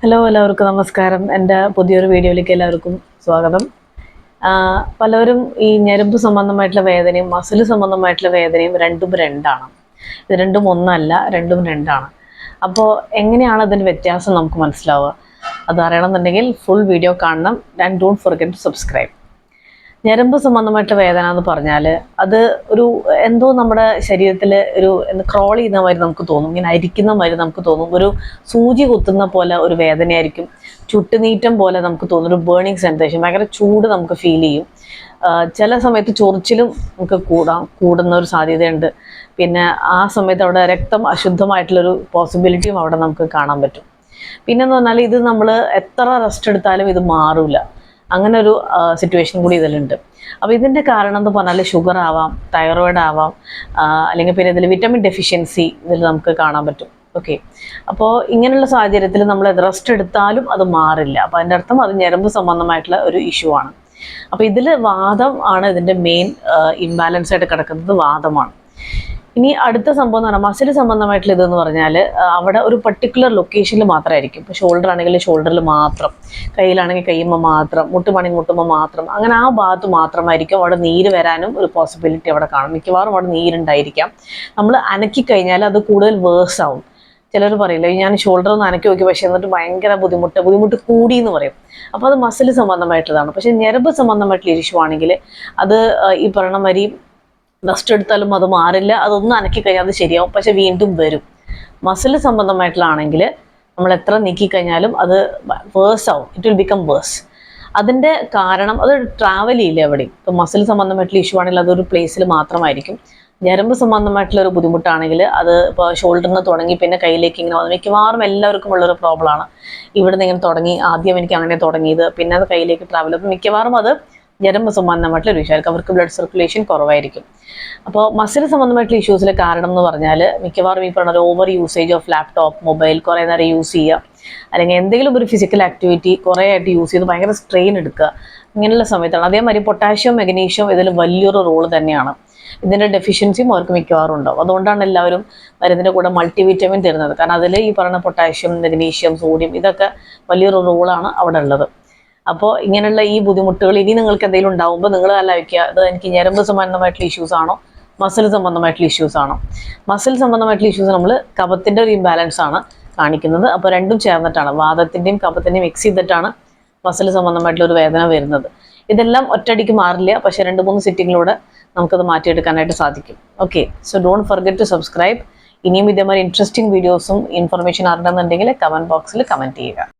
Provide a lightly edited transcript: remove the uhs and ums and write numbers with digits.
Hello എല്ലാവർക്കും നമസ്കാരം. എൻ്റെ പുതിയൊരു വീഡിയോയിലേക്ക് എല്ലാവർക്കും സ്വാഗതം. പലരും ഈ ഞരമ്പ് സംബന്ധമായിട്ടുള്ള വേദനയും മസിൽ സംബന്ധമായിട്ടുള്ള വേദനയും രണ്ടാണ്. ഇത് രണ്ടും ഒന്നല്ല, രണ്ടും രണ്ടാണ്. അപ്പോൾ എങ്ങനെയാണ് അതിൻ്റെ വ്യത്യാസം നമുക്ക് മനസ്സിലാവുക? അത് അറിയണമെന്നുണ്ടെങ്കിൽ ഫുൾ വീഡിയോ കാണണം. And don't forget to subscribe. ഞരമ്പ് സംബന്ധമായിട്ടുള്ള വേദന എന്ന് പറഞ്ഞാൽ അത് ഒരു എന്തോ നമ്മുടെ ശരീരത്തിൽ ഒരു ക്രോൾ ചെയ്യുന്ന മാതിരി നമുക്ക് തോന്നും, ഇങ്ങനെ അരിക്കുന്ന മാതിരി നമുക്ക് തോന്നും, ഒരു സൂചി കുത്തുന്ന പോലെ ഒരു വേദനയായിരിക്കും, ചുട്ടുനീറ്റം പോലെ നമുക്ക് തോന്നും, ഒരു ബേണിങ് സെൻസേഷൻ, ഭയങ്കര ചൂട് നമുക്ക് ഫീൽ ചെയ്യും. ചില സമയത്ത് ചൊറിച്ചിലും നമുക്ക് കൂടുന്ന ഒരു സാധ്യതയുണ്ട്. പിന്നെ ആ സമയത്ത് അവിടെ രക്തം അശുദ്ധമായിട്ടുള്ളൊരു പോസിബിലിറ്റിയും അവിടെ നമുക്ക് കാണാൻ പറ്റും. പിന്നെന്ന് പറഞ്ഞാൽ ഇത് നമ്മൾ എത്ര റെസ്റ്റ് എടുത്താലും ഇത് മാറില്ല, അങ്ങനെ ഒരു സിറ്റുവേഷൻ കൂടി ഇതിലുണ്ട്. അപ്പോൾ ഇതിൻ്റെ കാരണം എന്ന് പറഞ്ഞാൽ ഷുഗർ ആവാം, തൈറോയിഡ് ആവാം, അല്ലെങ്കിൽ പിന്നെ ഇതിൽ വിറ്റമിൻ ഡെഫിഷ്യൻസി ഇതിൽ നമുക്ക് കാണാൻ പറ്റും. ഓക്കെ, അപ്പോൾ ഇങ്ങനെയുള്ള സാഹചര്യത്തിൽ നമ്മൾ റെസ്റ്റ് എടുത്താലും അത് മാറില്ല. അപ്പോൾ അതിൻ്റെ അർത്ഥം അത് ഞരമ്പ് സംബന്ധമായിട്ടുള്ള ഒരു ഇഷ്യൂ ആണ്. അപ്പോൾ ഇതിൽ വാദം ആണ് ഇതിൻ്റെ മെയിൻ ഇംബാലൻസ് ആയിട്ട് കിടക്കുന്നത്, വാദമാണ്. ഇനി അടുത്ത സംഭവം എന്ന് പറഞ്ഞാൽ മസിൽ സംബന്ധമായിട്ടുള്ള ഇതെന്ന് പറഞ്ഞാൽ അവിടെ ഒരു പർട്ടിക്കുലർ ലൊക്കേഷനിൽ മാത്രമായിരിക്കും. ഇപ്പോൾ ഷോൾഡർ ആണെങ്കിൽ ഷോൾഡറിൽ മാത്രം, കയ്യിലാണെങ്കിൽ കയ്യുമ്പോൾ മാത്രം, മുട്ടുമ്പോൾ മാത്രം, അങ്ങനെ ആ ഭാഗത്ത് മാത്രമായിരിക്കും അവിടെ നീര് വരാനും ഒരു പോസിബിലിറ്റി അവിടെ കാണും. മിക്കവാറും അവിടെ നീരുണ്ടായിരിക്കാം. നമ്മൾ അനക്കി കഴിഞ്ഞാൽ അത് കൂടുതൽ വേഴ്സ് ആവും. ചിലർ പറയില്ല, ഞാൻ ഷോൾഡർ ഒന്ന് അനക്കി നോക്കി, പക്ഷേ എന്നിട്ട് ഭയങ്കര ബുദ്ധിമുട്ട് കൂടി എന്ന് പറയും. അപ്പോൾ അത് മസിൽ സംബന്ധമായിട്ടുള്ളതാണ്. പക്ഷേ ഞരമ്പ് സംബന്ധമായിട്ടുള്ള ഇഷ്യൂ ആണെങ്കിൽ അത് ഈ പറയണ മാതിരി റെസ്റ്റ് എടുത്താലും അത് മാറില്ല, അതൊന്നും അനക്കി കഴിഞ്ഞാൽ അത് ശരിയാവും, പക്ഷെ വീണ്ടും വരും. മസിൽ സംബന്ധമായിട്ടുള്ളതാണെങ്കിൽ നമ്മൾ എത്ര നീക്കിക്കഴിഞ്ഞാലും അത് വേഴ്സ് ആവും, ഇറ്റ് വിൽ ബിക്കം വേഴ്സ്. അതിൻ്റെ കാരണം അത് ട്രാവൽ ചെയ്യില്ല എവിടെയും. ഇപ്പോൾ മസിൽ സംബന്ധമായിട്ടുള്ള ഇഷ്യൂ ആണെങ്കിൽ അതൊരു പ്ലേസിൽ മാത്രമായിരിക്കും. ഞരമ്പ് സംബന്ധമായിട്ടുള്ള ഒരു ബുദ്ധിമുട്ടാണെങ്കിൽ അത് ഇപ്പോൾ ഷോൾഡറിൽ നിന്ന് തുടങ്ങി പിന്നെ കയ്യിലേക്ക് ഇങ്ങനെ വന്നു. മിക്കവാറും എല്ലാവർക്കും ഉള്ളൊരു പ്രോബ്ലമാണ്. ഇവിടെ നിന്ന് ഇങ്ങനെ തുടങ്ങി, ആദ്യം എനിക്ക് അങ്ങനെ തുടങ്ങിയത്, പിന്നെ അത് കയ്യിലേക്ക് ട്രാവൽ ചെയ്യും. മിക്കവാറും അത് ഞരമ്പ് സംബന്ധമായിട്ടുള്ള ഒരു ഇഷ്യൂ ആയിരിക്കും. അവർക്ക് ബ്ലഡ് സർക്കുലേഷൻ കുറവായിരിക്കും. അപ്പോൾ മസിൽ സംബന്ധമായിട്ടുള്ള ഇഷ്യൂസിലെ കാരണം എന്ന് പറഞ്ഞാൽ മിക്കവാറും ഈ പറഞ്ഞ over usage of laptop, mobile കുറേ നേരം യൂസ് ചെയ്യുക, അല്ലെങ്കിൽ എന്തെങ്കിലും ഒരു ഫിസിക്കൽ ആക്ടിവിറ്റി കുറേ ആയിട്ട് യൂസ് ചെയ്ത് ഭയങ്കര സ്ട്രെയിൻ എടുക്കുക, ഇങ്ങനെയുള്ള സമയത്താണ്. അതേമാതിരി പൊട്ടാഷ്യം, മഗ്നീഷ്യം ഇതിൽ വലിയൊരു റോള് തന്നെയാണ്. ഇതിൻ്റെ ഡെഫിഷ്യൻസിയും അവർക്ക് മിക്കവാറും ഉണ്ടാവും. അതുകൊണ്ടാണ് എല്ലാവരും മരുന്നിൻ്റെ കൂടെ മൾട്ടിവിറ്റമിൻ തരുന്നത്. കാരണം അതിൽ ഈ പറയുന്ന പൊട്ടാഷ്യം, മഗ്നീഷ്യം, സോഡിയം ഇതൊക്കെ വലിയൊരു റോളാണ് അവിടെ ഉള്ളത്. അപ്പോൾ ഇങ്ങനെയുള്ള ഈ ബുദ്ധിമുട്ടുകൾ ഇനി നിങ്ങൾക്ക് എന്തെങ്കിലും ഉണ്ടാകുമ്പോൾ നിങ്ങൾ ആലോചിക്കുക, അത് എനിക്ക് ഞരമ്പ് സംബന്ധമായിട്ടുള്ള ഇഷ്യൂസ് ആണോ, മസിൽ സംബന്ധമായിട്ടുള്ള ഇഷ്യൂസ് ആണോ? മസിൽ സംബന്ധമായിട്ടുള്ള ഇഷ്യൂസ് നമ്മൾ കഫത്തിൻ്റെ ഒരു ഇംബാലൻസ് ആണ് കാണിക്കുന്നത്. അപ്പോൾ രണ്ടും ചേർന്നിട്ടാണ്, വാദത്തിൻ്റെയും കഫത്തിൻ്റെയും മിക്സ് ചെയ്തിട്ടാണ് മസിൽ സംബന്ധമായിട്ടുള്ള ഒരു വേദന വരുന്നത്. ഇതെല്ലാം ഒറ്റയടിക്ക് മാറില്ല, പക്ഷേ 2-3 സിറ്റിങ്ങിലൂടെ നമുക്കത് മാറ്റിയെടുക്കാനായിട്ട് സാധിക്കും. Okay, so don't forget to subscribe. ഇനിയും ഇതേമാതിരി ഇൻട്രസ്റ്റിംഗ് വീഡിയോസും ഇൻഫർമേഷൻ അറിയണമെന്നുണ്ടെങ്കിൽ കമൻറ്റ് ബോക്സിൽ കമൻറ്റ് ചെയ്യുക.